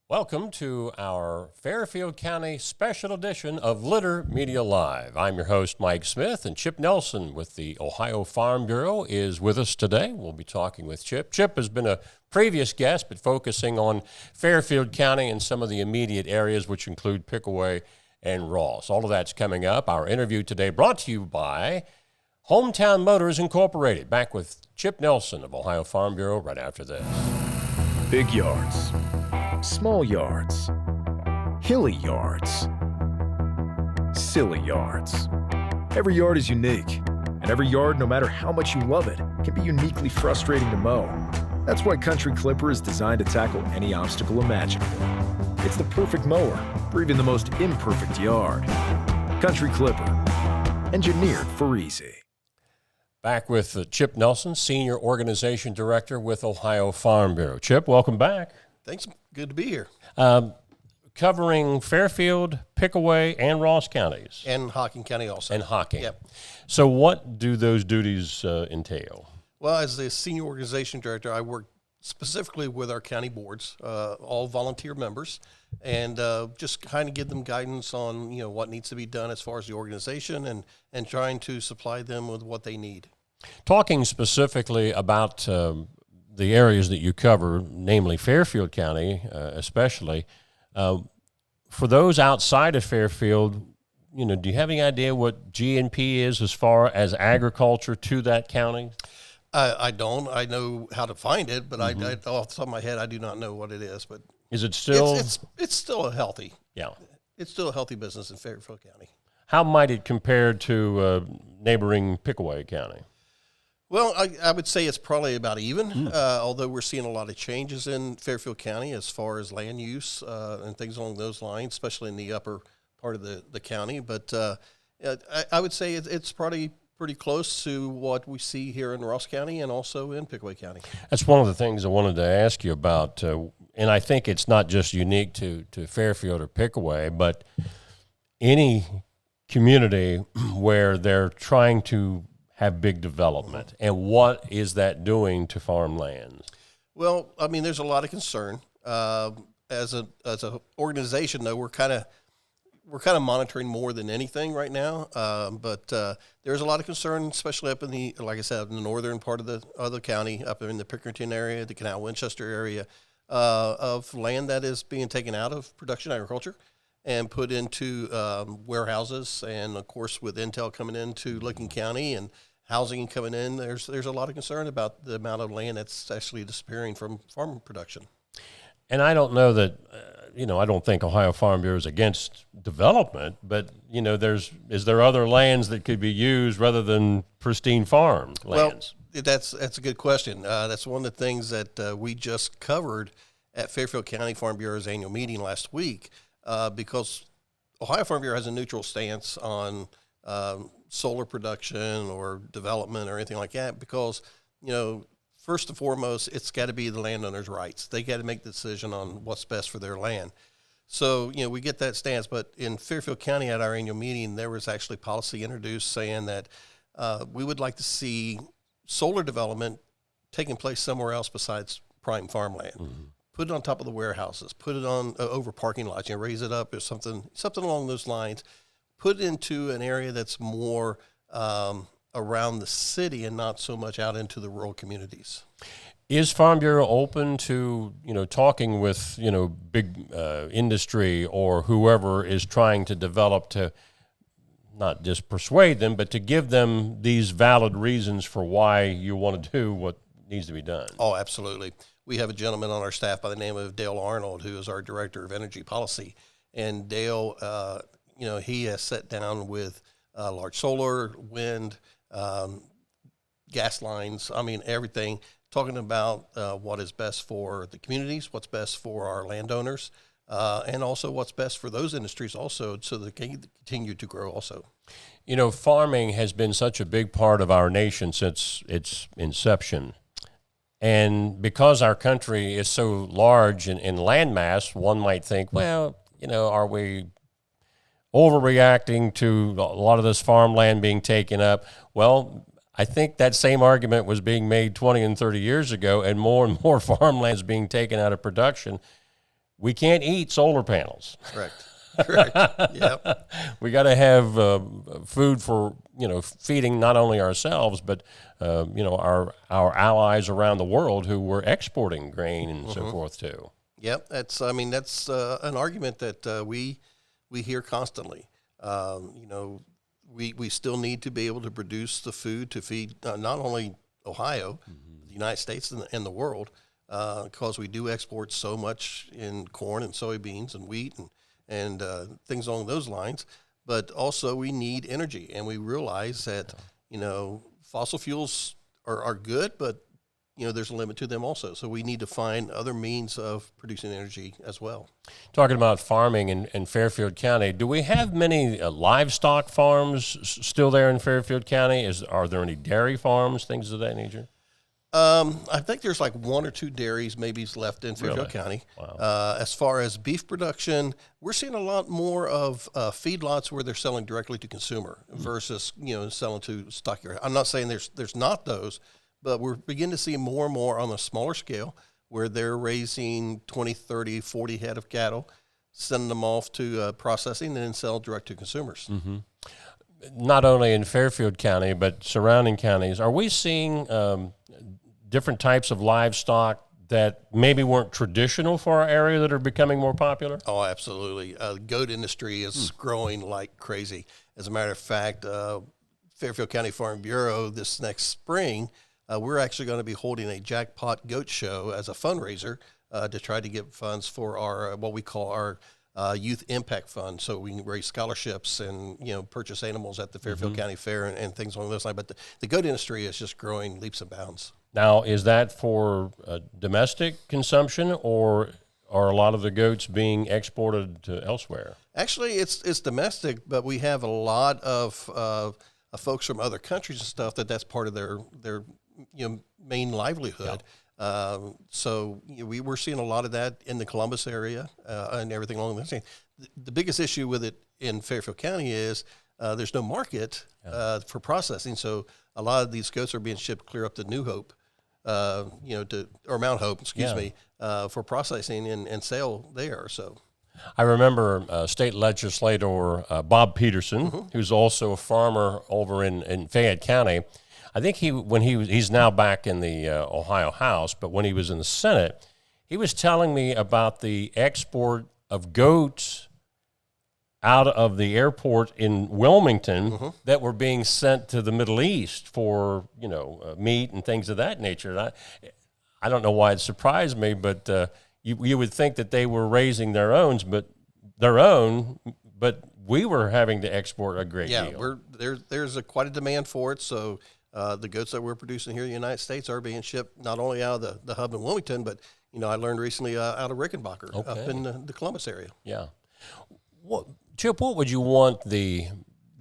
Welcome to our Fairfield County special edition of Litter Media Live. I'm your host, Mike Smith, and Chip Nelson with the Ohio Farm Bureau is with us today. We'll be talking with Chip. Chip has been a previous guest, but focusing on Fairfield County and some of the immediate areas, which include Pickaway and Ross. All of that's coming up. Our interview today brought to you by Hometown Motors Incorporated. Back with Chip Nelson of Ohio Farm Bureau right after this. Big yards, small yards, hilly yards, silly yards. Every yard is unique, and every yard, no matter how much you love it, can be uniquely frustrating to mow. That's why Country Clipper is designed to tackle any obstacle imaginable. It's the perfect mower for even the most imperfect yard. Country Clipper, engineered for easy. Back with Chip Nelson, Senior Organization Director with Ohio Farm Bureau. Chip, welcome back. Thanks. Good to be here. Covering Fairfield, Pickaway, and Ross counties. And Hocking County also. And Hocking. Yep. So what do those duties entail? Well, as the Senior Organization Director, I work specifically with our county boards, all volunteer members, and just kind of give them guidance on, what needs to be done as far as the organization and trying to supply them with what they need. Talking specifically about the areas that you cover, namely Fairfield County especially, for those outside of Fairfield, do you have any idea what G&P is as far as agriculture to that county? I don't. I know how to find it, but I off the top of my head, I do not know what it is. But is it still? It's still a healthy. Yeah, it's still a healthy business in Fairfield County. How might it compare to neighboring Pickaway County? Well, I would say it's probably about even, although we're seeing a lot of changes in Fairfield County as far as land use and things along those lines, especially in the upper part of the county. But I would say it's probably pretty close to what we see here in Ross County and also in Pickaway County. That's one of the things I wanted to ask you about, and I think it's not just unique to Fairfield or Pickaway, but any community where they're trying to have big development, and what is that doing to farmlands? Well, I mean, there's a lot of concern. As an organization, though, we're kind of monitoring more than anything right now. But there's a lot of concern, especially up in the, like I said, in the northern part of the county, up in the Pickerington area, the Canal Winchester area, of land that is being taken out of production agriculture and put into warehouses. And of course, with Intel coming into Licking County and housing coming in, there's a lot of concern about the amount of land that's actually disappearing from farm production. And I don't know that, I don't think Ohio Farm Bureau is against development, but, is there other lands that could be used rather than pristine farm lands? Well, that's a good question. That's one of the things that we just covered at Fairfield County Farm Bureau's annual meeting last week, because Ohio Farm Bureau has a neutral stance on solar production or development or anything like that, because, first and foremost, it's got to be the landowner's rights. They got to make the decision on what's best for their land. So, we get that stance. But in Fairfield County at our annual meeting, there was actually policy introduced saying that we would like to see solar development taking place somewhere else besides prime farmland. Mm-hmm. Put it on top of the warehouses. Put it on over parking lots. Raise it up or something along those lines. Put it into an area that's more around the city and not so much out into the rural communities. Is Farm Bureau open to, talking with, big industry or whoever is trying to develop, to not just persuade them, but to give them these valid reasons for why you want to do what needs to be done? Oh, absolutely. We have a gentleman on our staff by the name of Dale Arnold, who is our Director of Energy Policy. And Dale, he has sat down with large solar, wind, gas lines, everything, talking about what is best for the communities, what's best for our landowners, and also what's best for those industries also, so they can continue to grow also. Farming has been such a big part of our nation since its inception. And because our country is so large in land mass, one might think, well, are we overreacting to a lot of this farmland being taken up? Well, I think that same argument was being made 20 and 30 years ago, and more farmland is being taken out of production. we can't eat solar panels. Correct. Correct. Yep. We got to have food for, feeding not only ourselves, but, our allies around the world who were exporting grain and so forth too. Yep. That's an argument that we hear constantly. We still need to be able to produce the food to feed not only Ohio, the United States, and the world, because we do export so much in corn and soybeans and wheat and things along those lines. But also we need energy, and we realize that fossil fuels are good, but there's a limit to them also. So we need to find other means of producing energy as well. Talking about farming in Fairfield County, do we have many livestock farms still there in Fairfield County? Are there any dairy farms, things of that nature? I think there's like one or two dairies maybe left in Fairfield County. Wow. As far as beef production, we're seeing a lot more of feedlots where they're selling directly to consumer versus selling to stockyard. I'm not saying there's not those, but we're beginning to see more and more on a smaller scale where they're raising 20, 30, 40 head of cattle, sending them off to processing, and then sell direct to consumers. Mm-hmm. Not only in Fairfield County, but surrounding counties, are we seeing different types of livestock that maybe weren't traditional for our area that are becoming more popular? Oh, absolutely. The goat industry is growing like crazy. As a matter of fact, Fairfield County Farm Bureau this next spring, we're actually going to be holding a jackpot goat show as a fundraiser to try to get funds for our what we call our youth impact fund, so we can raise scholarships and purchase animals at the Fairfield County Fair and things along those lines. But the goat industry is just growing leaps and bounds. Now, is that for domestic consumption, or are a lot of the goats being exported to elsewhere? Actually, it's domestic, but we have a lot of folks from other countries and stuff that's part of their main livelihood. Yeah. So we were seeing a lot of that in the Columbus area and everything along those lines. The biggest issue with it in Fairfield County is there's no market for processing. So a lot of these goats are being shipped clear up to New Hope, or Mount Hope, for processing and sale there. So I remember state legislator Bob Peterson, who's also a farmer over in Fayette County. I think he's now back in the Ohio House, but when he was in the Senate, he was telling me about the export of goats out of the airport in Wilmington that were being sent to the Middle East for meat and things of that nature. And I don't know why it surprised me, but you would think that they were raising their own, but we were having to export a great deal. There's quite a demand for it. So the goats that we're producing here in the United States are being shipped not only out of the hub in Wilmington, but I learned recently out of Rickenbacker up in the Columbus area. Yeah. Chip, what would you want the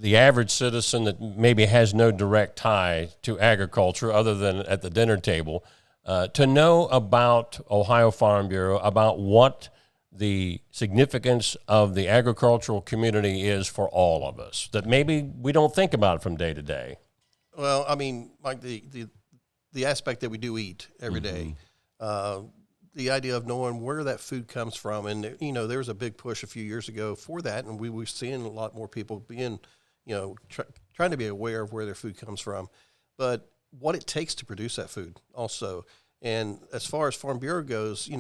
average citizen that maybe has no direct tie to agriculture other than at the dinner table to know about Ohio Farm Bureau, about what the significance of the agricultural community is for all of us, that maybe we don't think about from day to day? Well, I mean, like the aspect that we do eat every day, the idea of knowing where that food comes from. And, there was a big push a few years ago for that, and we were seeing a lot more people being, trying to be aware of where their food comes from. But what it takes to produce that food also. And as far as Farm Bureau goes,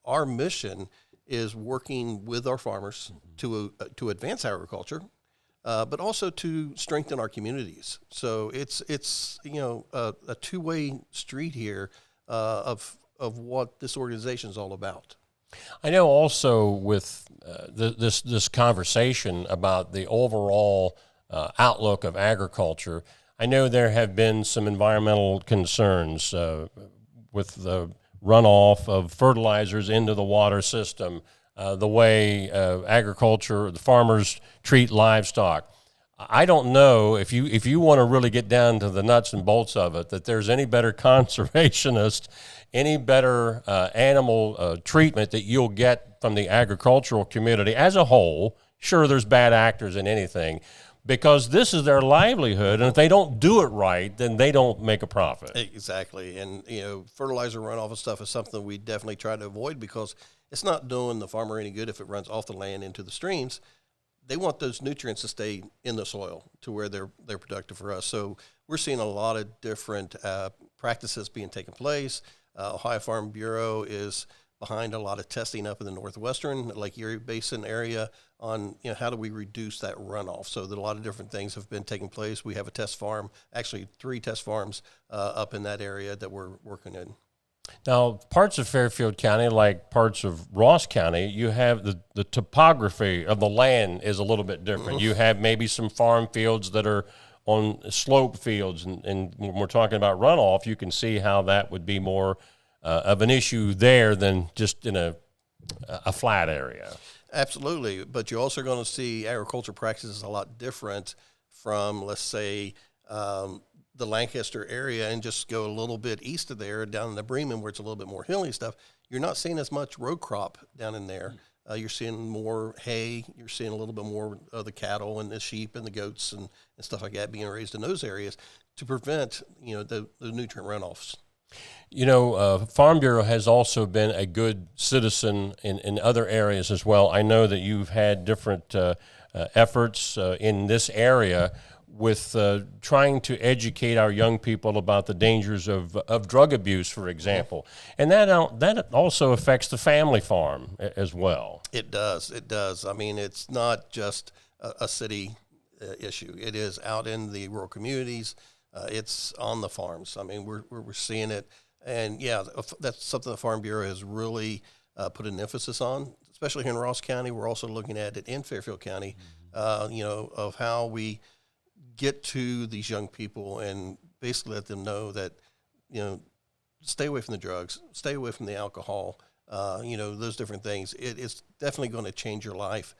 our mission is working with our farmers to advance agriculture, but also to strengthen our communities. So it's a two-way street here of what this organization is all about. I know also with this conversation about the overall outlook of agriculture, I know there have been some environmental concerns with the runoff of fertilizers into the water system, the way agriculture, the farmers treat livestock. I don't know if you want to really get down to the nuts and bolts of it, that there's any better conservationist, any better animal treatment that you'll get from the agricultural community as a whole. Sure, there's bad actors in anything, because this is their livelihood, and if they don't do it right, then they don't make a profit. Exactly, and fertilizer runoff and stuff is something we definitely try to avoid because it's not doing the farmer any good if it runs off the land into the streams. They want those nutrients to stay in the soil to where they're productive for us. So we're seeing a lot of different practices being taken place. Ohio Farm Bureau is behind a lot of testing up in the northwestern Lake Erie Basin area on how do we reduce that runoff. So that a lot of different things have been taking place. We have a test farm, actually 3 test farms up in that area that we're working in. Now, parts of Fairfield County, like parts of Ross County, you have the topography of the land is a little bit different. You have maybe some farm fields that are on slope fields, and when we're talking about runoff, you can see how that would be more of an issue there than just in a flat area. Absolutely, but you're also going to see agriculture practices a lot different from, let's say, the Lancaster area, and just go a little bit east of there, down in the Bremen, where it's a little bit more hilly stuff. You're not seeing as much row crop down in there. You're seeing more hay. You're seeing a little bit more of the cattle and the sheep and the goats and stuff like that being raised in those areas to prevent, the nutrient runoffs. Farm Bureau has also been a good citizen in other areas as well. I know that you've had different efforts in this area with trying to educate our young people about the dangers of drug abuse, for example. And that also affects the family farm as well. It does. I mean, it's not just a city issue. It is out in the rural communities. It's on the farms. I mean, we're seeing it. And, yeah, that's something the Farm Bureau has really put an emphasis on, especially here in Ross County. We're also looking at it in Fairfield County, of how we get to these young people and basically let them know that, stay away from the drugs, stay away from the alcohol, those different things. It's definitely going to change your life.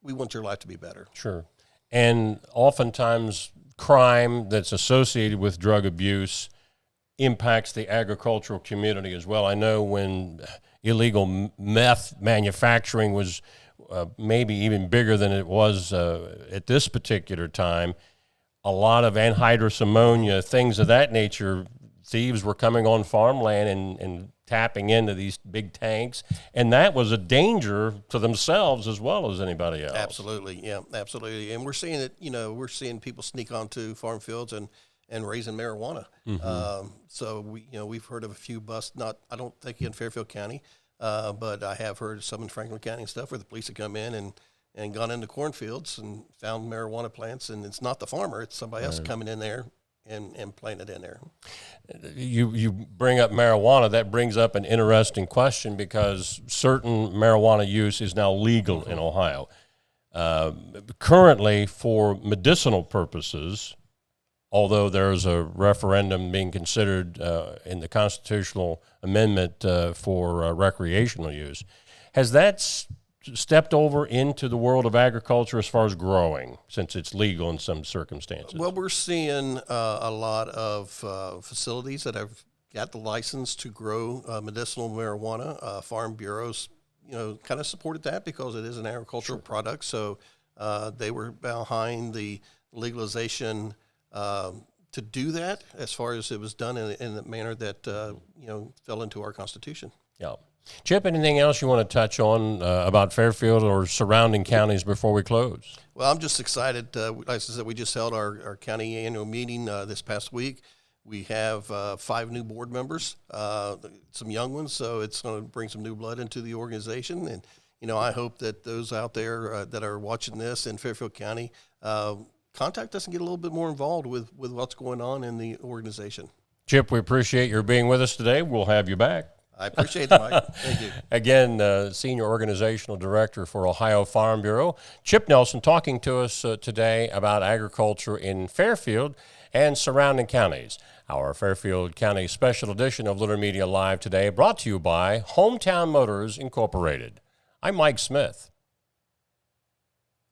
We want your life to be better. Sure. And oftentimes crime that's associated with drug abuse impacts the agricultural community as well. I know when illegal meth manufacturing was maybe even bigger than it was at this particular time, a lot of anhydrous ammonia, things of that nature, thieves were coming on farmland and tapping into these big tanks, and that was a danger to themselves as well as anybody else. Absolutely, yeah, absolutely. And we're seeing it, we're seeing people sneak onto farm fields and raising marijuana. So we've heard of a few busts, I don't think in Fairfield County, but I have heard some in Franklin County and stuff where the police have come in and gone into cornfields and found marijuana plants, and it's not the farmer, it's somebody else coming in there and planting it in there. You bring up marijuana, that brings up an interesting question because certain marijuana use is now legal in Ohio. Currently, for medicinal purposes, although there's a referendum being considered in the constitutional amendment for recreational use, has that stepped over into the world of agriculture as far as growing, since it's legal in some circumstances? Well, we're seeing a lot of facilities that have got the license to grow medicinal marijuana. Farm bureaus, kind of supported that because it is an agricultural product. So they were behind the legalization to do that, as far as it was done in the manner that fell into our Constitution. Yeah. Chip, anything else you want to touch on about Fairfield or surrounding counties before we close? Well, I'm just excited. Like I said, we just held our county annual meeting this past week. We have 5 new board members, some young ones, so it's going to bring some new blood into the organization. And, I hope that those out there that are watching this in Fairfield County contact us and get a little bit more involved with what's going on in the organization. Chip, we appreciate your being with us today. We'll have you back. I appreciate it, Mike. Thank you. Again, Senior Organizational Director for Ohio Farm Bureau, Chip Nelson, talking to us today about agriculture in Fairfield and surrounding counties. Our Fairfield County Special Edition of Liter Media Live today brought to you by Hometown Motors Incorporated. I'm Mike Smith.